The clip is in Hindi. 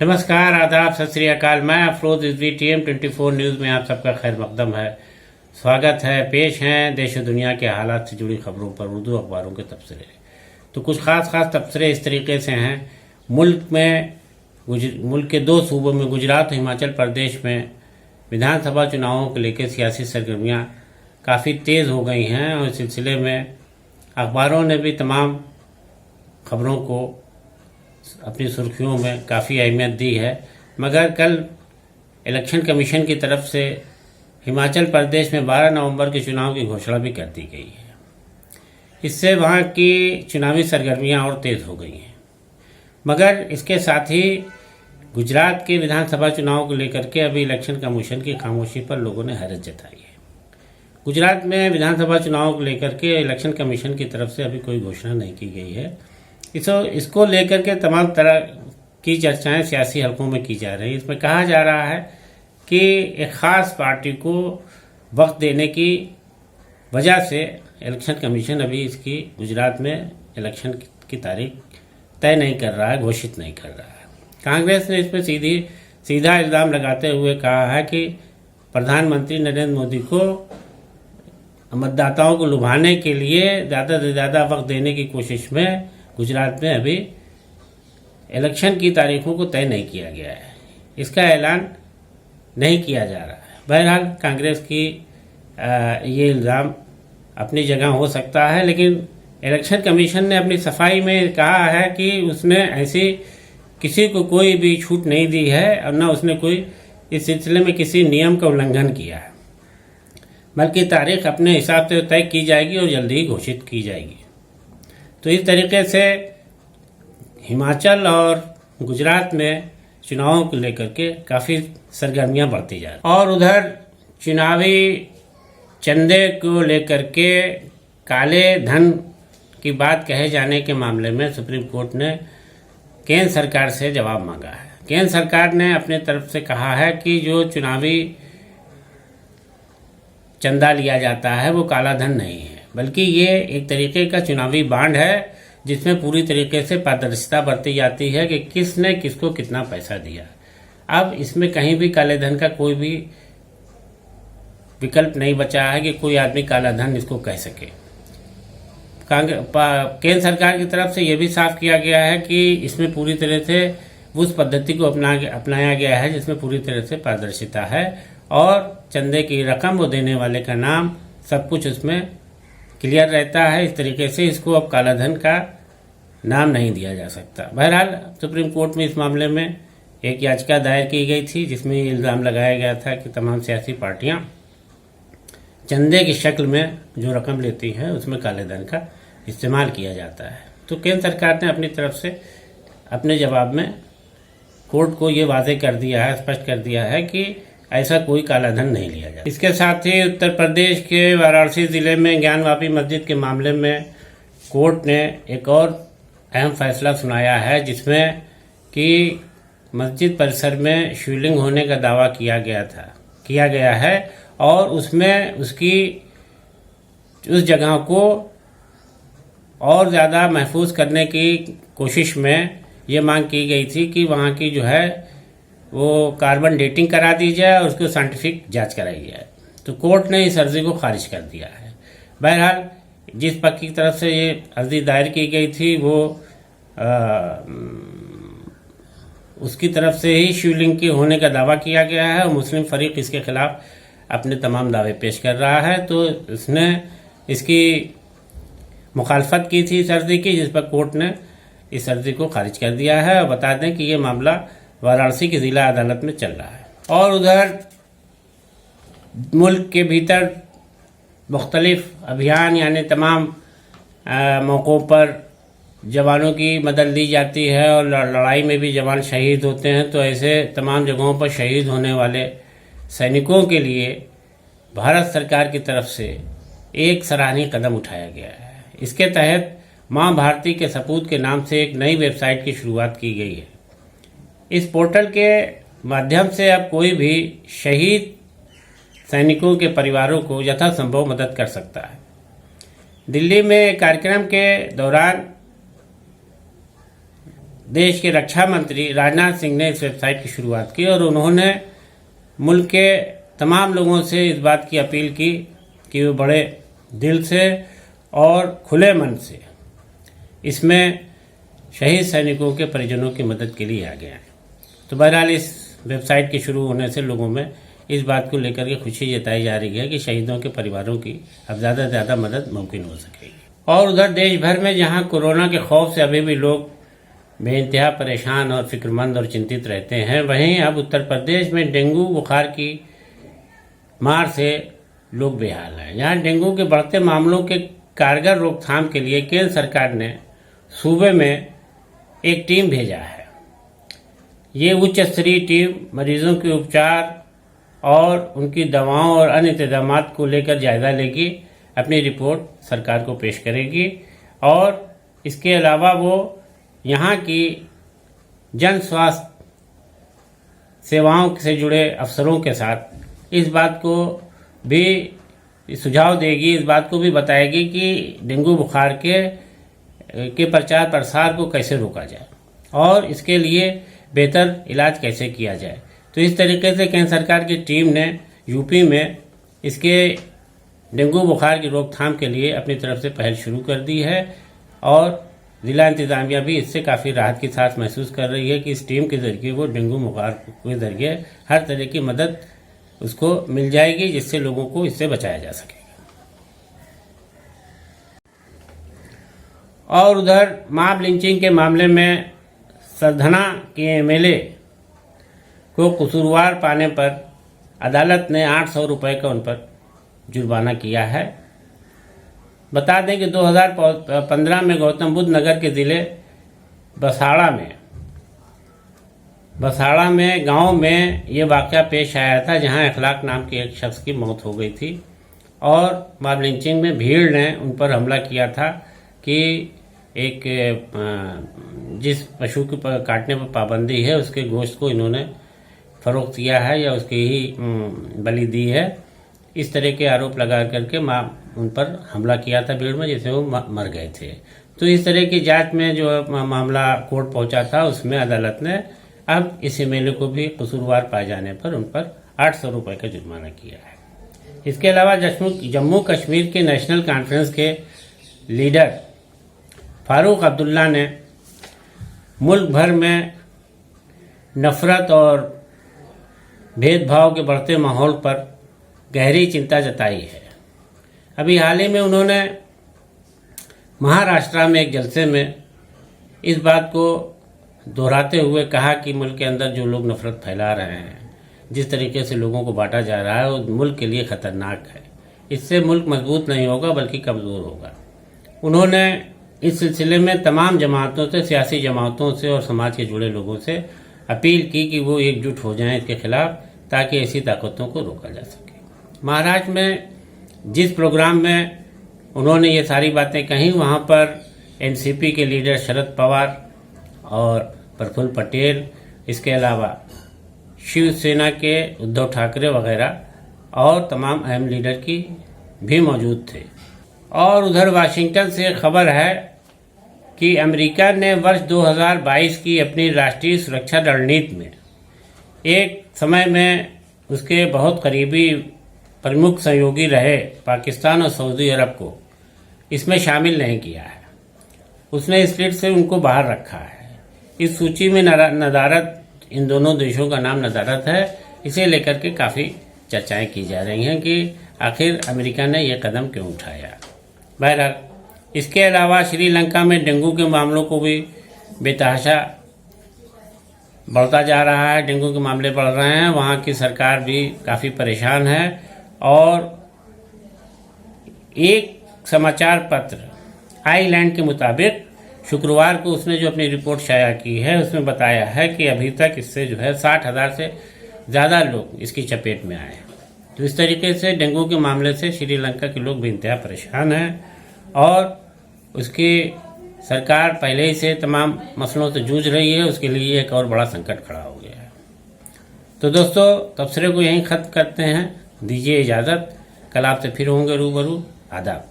नमस्कार, आदाब, सत श्री अकाल। मैं अफरोज रिजवी TM24 न्यूज़ में आप सबका खैर मकदम है। स्वागत है। पेश हैं देश और दुनिया के हालात से जुड़ी खबरों पर उर्दू अखबारों के तबसरे। तो कुछ खास तबसरे इस तरीके से हैं। मुल्क के दो सूबों में गुजरात और हिमाचल प्रदेश में विधानसभा चुनावों को लेकर सियासी सरगर्मियाँ काफ़ी तेज़ हो गई हैं और इस सिलसिले में अखबारों ने भी तमाम खबरों को अपनी सुर्खियों में काफ़ी अहमियत दी है। मगर कल इलेक्शन कमीशन की तरफ से हिमाचल प्रदेश में 12 नवंबर के चुनाव की घोषणा भी कर दी गई है। इससे वहाँ की चुनावी सरगर्मियाँ और तेज़ हो गई हैं। मगर इसके साथ ही गुजरात के विधानसभा चुनाव को लेकर के अभी इलेक्शन कमीशन की खामोशी पर लोगों ने हैरत जताई है। गुजरात में विधानसभा चुनाव को लेकर के इलेक्शन कमीशन की तरफ से अभी कोई घोषणा नहीं की गई है। इसको लेकर के तमाम तरह की चर्चाएं सियासी हलकों में की जा रही है। इसमें कहा जा रहा है कि एक ख़ास पार्टी को वक्त देने की वजह से इलेक्शन कमीशन अभी इसकी गुजरात में इलेक्शन की तारीख तय नहीं कर रहा है, घोषित नहीं कर रहा है। कांग्रेस ने इस पर सीधा इल्ज़ाम लगाते हुए कहा है कि प्रधानमंत्री नरेंद्र मोदी को मतदाताओं को लुभाने के लिए ज़्यादा से ज़्यादा वक्त देने की कोशिश में गुजरात में अभी इलेक्शन की तारीखों को तय नहीं किया गया है, इसका ऐलान नहीं किया जा रहा है। बहरहाल कांग्रेस की ये इल्ज़ाम अपनी जगह हो सकता है, लेकिन इलेक्शन कमीशन ने अपनी सफाई में कहा है कि उसने ऐसी किसी को कोई भी छूट नहीं दी है और न उसने कोई इस सिलसिले में किसी नियम का उल्लंघन किया है, बल्कि तारीख अपने हिसाब से तय की जाएगी और जल्दी ही घोषित की जाएगी। तो इस तरीके से हिमाचल और गुजरात में चुनावों को लेकर के काफ़ी सरगर्मियां बढ़ती जा रही। और उधर चुनावी चंदे को लेकर के काले धन की बात कहे जाने के मामले में सुप्रीम कोर्ट ने केंद्र सरकार से जवाब मांगा है। केंद्र सरकार ने अपने तरफ से कहा है कि जो चुनावी चंदा लिया जाता है वो काला धन नहीं है, बल्कि ये एक तरीके का चुनावी बांड है जिसमें पूरी तरीके से पारदर्शिता बरती जाती है कि किसने किसको कितना पैसा दिया। अब इसमें कहीं भी काले धन का कोई भी विकल्प नहीं बचा है कि कोई आदमी काला धन इसको कह सके। केंद्र सरकार की तरफ से यह भी साफ किया गया है कि इसमें पूरी तरह से उस पद्धति को अपनाया गया है जिसमें पूरी तरह से पारदर्शिता है और चंदे की रकम वो देने वाले का नाम सब कुछ उसमें क्लियर रहता है। इस तरीके से इसको अब काला धन का नाम नहीं दिया जा सकता। बहरहाल सुप्रीम कोर्ट में इस मामले में एक याचिका दायर की गई थी जिसमें इल्ज़ाम लगाया गया था कि तमाम सियासी पार्टियां चंदे की शक्ल में जो रकम लेती हैं उसमें काले धन का इस्तेमाल किया जाता है। तो केंद्र सरकार ने अपनी तरफ से अपने जवाब में कोर्ट को ये वाज़ेह कर दिया है, स्पष्ट कर दिया है कि ऐसा कोई काला धन नहीं लिया जाता। इसके साथ ही उत्तर प्रदेश के वाराणसी ज़िले में ज्ञानवापी मस्जिद के मामले में कोर्ट ने एक और अहम फैसला सुनाया है जिसमें कि मस्जिद परिसर में शिवलिंग होने का दावा किया गया है और उसमें उसकी उस जगह को और ज़्यादा महफूज करने की कोशिश में ये मांग की गई थी कि वहाँ की जो है वो कार्बन डेटिंग करा दी जाए और उसको साइंटिफिक जांच कराई जाए। तो कोर्ट ने इस अर्जी को खारिज कर दिया है। बहरहाल जिस पक्ष की तरफ से ये अर्जी दायर की गई थी वो उसकी तरफ से ही शिवलिंग के होने का दावा किया गया है और मुस्लिम फरीक इसके खिलाफ अपने तमाम दावे पेश कर रहा है। तो इसने इसकी मुखालफत की थी इस अर्जी की, जिस पर कोर्ट ने इस अर्जी को खारिज कर दिया है। और बता दें कि ये मामला वाराणसी की जिला अदालत में चल रहा है। और उधर मुल्क के भीतर मुख्तलिफ अभियान यानी तमाम मौक़ों पर जवानों की मदद ली जाती है और लड़ाई में भी जवान शहीद होते हैं। तो ऐसे तमाम जगहों पर शहीद होने वाले सैनिकों के लिए भारत सरकार की तरफ से एक सराहनीय कदम उठाया गया है। इसके तहत माँ भारती के सपूत के नाम से एक नई वेबसाइट की शुरुआत की गई है। इस पोर्टल के माध्यम से अब कोई भी शहीद सैनिकों के परिवारों को यथासंभव मदद कर सकता है। दिल्ली में एक कार्यक्रम के दौरान देश के रक्षा मंत्री राजनाथ सिंह ने इस वेबसाइट की शुरुआत की और उन्होंने मुल्क के तमाम लोगों से इस बात की अपील की कि वे बड़े दिल से और खुले मन से इसमें शहीद सैनिकों के परिजनों की मदद के लिए आगे आए। तो बहरहाल इस वेबसाइट के शुरू होने से लोगों में इस बात को लेकर के खुशी जताई जा रही है कि शहीदों के परिवारों की अब ज़्यादा से ज़्यादा मदद मुमकिन हो सकेगी। और उधर देश भर में जहां कोरोना के खौफ से अभी भी लोग बेइंतहा परेशान और फिक्रमंद और चिंतित रहते हैं, वहीं अब उत्तर प्रदेश में डेंगू बुखार की मार से लोग बेहाल हैं। यहाँ डेंगू के बढ़ते मामलों के कारगर रोकथाम के लिए केंद्र सरकार ने सूबे में एक टीम भेजा है। ये उच्च स्तरीय टीम मरीजों के उपचार और उनकी दवाओं और अन्य इंतजाम को लेकर जायजा लेगी, अपनी रिपोर्ट सरकार को पेश करेगी और इसके अलावा वो यहाँ की जन स्वास्थ्य सेवाओं से जुड़े अफसरों के साथ इस बात को भी सुझाव देगी, इस बात को भी बताएगी कि डेंगू बुखार के प्रचार प्रसार को कैसे रोका जाए और इसके लिए बेहतर इलाज कैसे किया जाए। तो इस तरीके से केंद्र सरकार की टीम ने यूपी में इसके डेंगू बुखार की रोकथाम के लिए अपनी तरफ से पहल शुरू कर दी है और जिला इंतजामिया भी इससे काफ़ी राहत की सांस महसूस कर रही है कि इस टीम के जरिए वो डेंगू बुखार के जरिए हर तरह की मदद उसको मिल जाएगी, जिससे लोगों को इससे बचाया जा सकेगा। और उधर मॉब लिंचिंग के मामले में सरधना के एमएलए को कसूरवार पाने पर अदालत ने 800 रुपये का उन पर जुर्माना किया है। बता दें कि 2015 में गौतम बुद्ध नगर के ज़िले बसाड़ा में गांव में ये वाक़या पेश आया था, जहां अखलाक नाम के एक शख्स की मौत हो गई थी और मॉब लिंचिंग में भीड़ ने उन पर हमला किया था कि एक जिस पशु के काटने पर पाबंदी है उसके गोश्त को इन्होंने फरोख्त किया है या उसकी ही बलि दी है। इस तरह के आरोप लगा करके उन पर हमला किया था भीड़ में, जिससे वो मर गए थे। तो इस तरह की जांच में जो मामला कोर्ट पहुंचा था उसमें अदालत ने अब इस एमएलए को भी कसूरवार पाए जाने पर उन पर 800 रुपये का जुर्माना किया है। इसके अलावा जम्मू कश्मीर के नेशनल कॉन्फ्रेंस के लीडर फारूक अब्दुल्ला ने मुल्क भर में नफरत और भेदभाव के बढ़ते माहौल पर गहरी चिंता जताई है। अभी हाल ही में उन्होंने महाराष्ट्र में एक जलसे में इस बात को दोहराते हुए कहा कि मुल्क के अंदर जो लोग नफरत फैला रहे हैं, जिस तरीके से लोगों को बांटा जा रहा है, वो मुल्क के लिए खतरनाक है। इससे मुल्क मजबूत नहीं होगा बल्कि कमज़ोर होगा। उन्होंने इस सिलसिले में तमाम जमातों से, सियासी जमातों से और समाज के जुड़े लोगों से अपील की कि वो एकजुट हो जाएं इसके खिलाफ, ताकि ऐसी ताकतों को रोका जा सके। महाराष्ट्र में जिस प्रोग्राम में उन्होंने ये सारी बातें कहीं, वहाँ पर एनसीपी के लीडर शरद पवार और प्रफुल्ल पटेल, इसके अलावा शिवसेना के उद्धव ठाकरे वगैरह और तमाम अहम लीडर की भी मौजूद थे। और उधर वाशिंगटन से खबर है कि अमेरिका ने वर्ष 2022 की अपनी राष्ट्रीय सुरक्षा रणनीति में एक समय में उसके बहुत करीबी प्रमुख सहयोगी रहे पाकिस्तान और सऊदी अरब को इसमें शामिल नहीं किया है। उसने इस लिस्ट से उनको बाहर रखा है। इस सूची में नदारत, इन दोनों देशों का नाम नदारत है। इसे लेकर के काफ़ी चर्चाएं की जा रही हैं कि आखिर अमेरिका ने यह कदम क्यों उठाया। बहरहाल इसके अलावा श्रीलंका में डेंगू के मामलों को भी बेतहाशा बढ़ता जा रहा है। डेंगू के मामले बढ़ रहे हैं, वहाँ की सरकार भी काफ़ी परेशान है। और एक समाचार पत्र आइलैंड के मुताबिक शुक्रवार को उसने जो अपनी रिपोर्ट शाया की है, उसमें बताया है कि अभी तक इससे जो है 60,000 से ज़्यादा लोग इसकी चपेट में आए। तो इस तरीके से डेंगू के मामले से श्रीलंका के लोग बेइंतहा परेशान हैं और उसकी सरकार पहले ही से तमाम मसलों से जूझ रही है। उसके लिए एक और बड़ा संकट खड़ा हो गया है। तो दोस्तों, तबसरे को यहीं ख़त्म करते हैं। दीजिए इजाज़त। कल आपसे फिर होंगे रूबरू। आदाब।